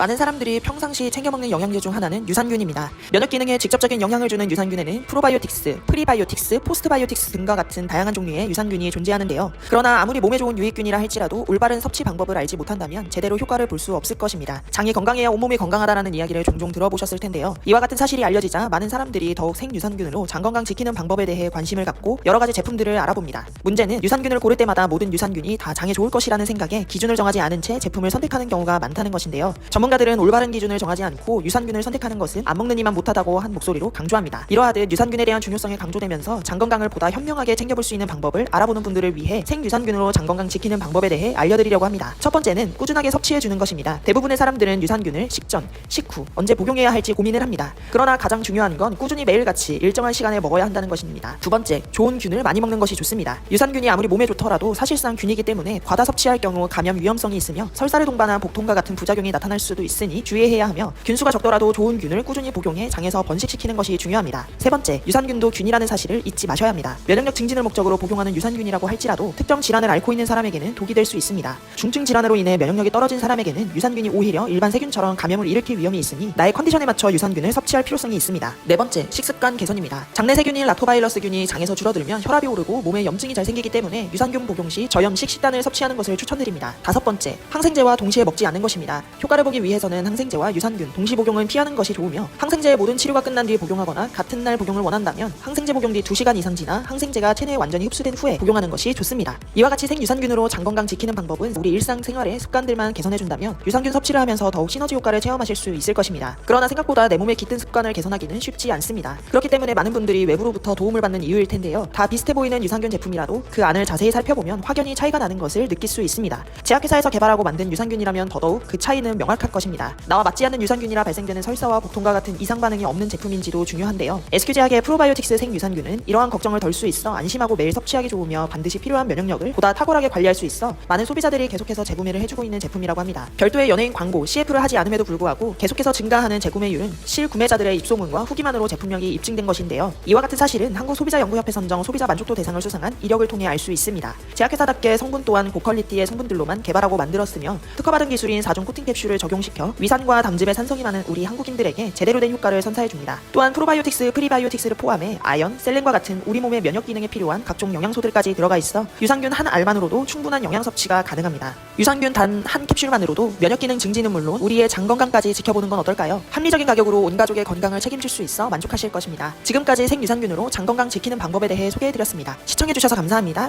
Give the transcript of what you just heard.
많은 사람들이 평상시 챙겨 먹는 영양제 중 하나는 유산균입니다. 면역 기능에 직접적인 영향을 주는 유산균에는 프로바이오틱스, 프리바이오틱스, 포스트바이오틱스 등과 같은 다양한 종류의 유산균이 존재하는데요. 그러나 아무리 몸에 좋은 유익균이라 할지라도 올바른 섭취 방법을 알지 못한다면 제대로 효과를 볼 수 없을 것입니다. 장이 건강해야 온몸이 건강하다라는 이야기를 종종 들어보셨을 텐데요. 이와 같은 사실이 알려지자 많은 사람들이 더욱 생유산균으로 장 건강 지키는 방법에 대해 관심을 갖고 여러 가지 제품들을 알아봅니다. 문제는 유산균을 고를 때마다 모든 유산균이 다 장에 좋을 것이라는 생각에 기준을 정하지 않은 채 제품을 선택하는 경우가 많다는 것인데요. 전문가들은 올바른 기준을 정하지 않고 유산균을 선택하는 것은 안 먹는 이만 못하다고 한 목소리로 강조합니다. 이러하듯 유산균에 대한 중요성이 강조되면서 장 건강을 보다 현명하게 챙겨볼 수 있는 방법을 알아보는 분들을 위해 생유산균으로 장 건강 지키는 방법에 대해 알려드리려고 합니다. 첫 번째는 꾸준하게 섭취해주는 것입니다. 대부분의 사람들은 유산균을 식전, 식후, 언제 복용해야 할지 고민을 합니다. 그러나 가장 중요한 건 꾸준히 매일같이 일정한 시간에 먹어야 한다는 것입니다. 두 번째, 좋은 균을 많이 먹는 것이 좋습니다. 유산균이 아무리 몸에 좋더라도 사실상 균이기 때문에 과다 섭취할 경우 감염 위험성이 있으며 설사를 동반한 복통과 같은 부작용이 나타날 수도 있으니 주의해야 하며 균수가 적더라도 좋은 균을 꾸준히 복용해 장에서 번식시키는 것이 중요합니다. 세 번째, 유산균도 균이라는 사실을 잊지 마셔야 합니다. 면역력 증진을 목적으로 복용하는 유산균이라고 할지라도 특정 질환을 앓고 있는 사람에게는 독이 될 수 있습니다. 중증 질환으로 인해 면역력이 떨어진 사람에게는 유산균이 오히려 일반 세균처럼 감염을 일으킬 위험이 있으니 나의 컨디션에 맞춰 유산균을 섭취할 필요성이 있습니다. 네 번째, 식습관 개선입니다. 장내 세균인 락토바이러스균이 장에서 줄어들면 혈압이 오르고 몸에 염증이 잘 생기기 때문에 유산균 복용 시 저염식 식단을 섭취하는 것을 추천드립니다. 다섯 번째, 항생제와 동시에 먹지 않는 것입니다. 효과를 보기 위해서는 항생제와 유산균 동시 복용은 피하는 것이 좋으며 항생제의 모든 치료가 끝난 뒤 복용하거나 같은 날 복용을 원한다면 항생제 복용 뒤 2시간 이상 지나 항생제가 체내에 완전히 흡수된 후에 복용하는 것이 좋습니다. 이와 같이 생유산균으로 장 건강 지키는 방법은 우리 일상생활의 습관들만 개선해준다면 유산균 섭취를 하면서 더욱 시너지 효과를 체험하실 수 있을 것입니다. 그러나 생각보다 내 몸의 깃든 습관을 개선하기는 쉽지 않습니다. 그렇기 때문에 많은 분들이 외부로부터 도움을 받는 이유일 텐데요. 다 비슷해 보이는 유산균 제품이라도 그 안을 자세히 살펴보면 확연히 차이가 나는 것을 느낄 수 있습니다. 제약회사에서 개발하고 만든 유산균이라면 더더욱 그 차이는 명확할 것입니다. 나와 맞지 않는 유산균이라 발생되는 설사와 복통과 같은 이상 반응이 없는 제품인지도 중요한데요. SQ제약의 프로바이오틱스 생유산균은 이러한 걱정을 덜 수 있어 안심하고 매일 섭취하기 좋으며 반드시 필요한 면역력을 보다 탁월하게 관리할 수 있어 많은 소비자들이 계속해서 재구매를 해주고 있는 제품이라고 합니다. 별도의 연예인 광고, CF를 하지 않음에도 불구하고 계속해서 증가하는 재구매율은 실구매자들의 입소문과 후기만으로 제품력이 입증된 것인데요. 이와 같은 사실은 한국소비자연구협회 선정 소비자 만족도 대상을 수상한 이력을 통해 알 수 있습니다. 제약회사답게 성분 또한 고퀄리티의 성분들로만 개발하고 만들었으며 특허받은 기술인 4종 코팅 캡슐을 적용시켜 위산과 담즙의 산성이 많은 우리 한국인들에게 제대로 된 효과를 선사해줍니다. 또한 프로바이오틱스, 프리바이오틱스를 포함해 아연, 셀렌과 같은 우리 몸의 면역 기능에 필요한 각종 영양소들까지 들어가 있어 유산균 한 알만으로도 충분한 영양 섭취가 가능합니다. 유산균 단 한 캡슐만으로도 면역 기능 증진은 물론 우리의 장 건강까지 지켜보는 건 어떨까요? 합리적인 가격으로 온 가족의 건강을 책임질 수 있어 만족하실 것입니다. 지금까지 생유산균으로 장 건강 지키는 방법에 대해 소개해드렸습니다. 시청해주셔서 감사합니다.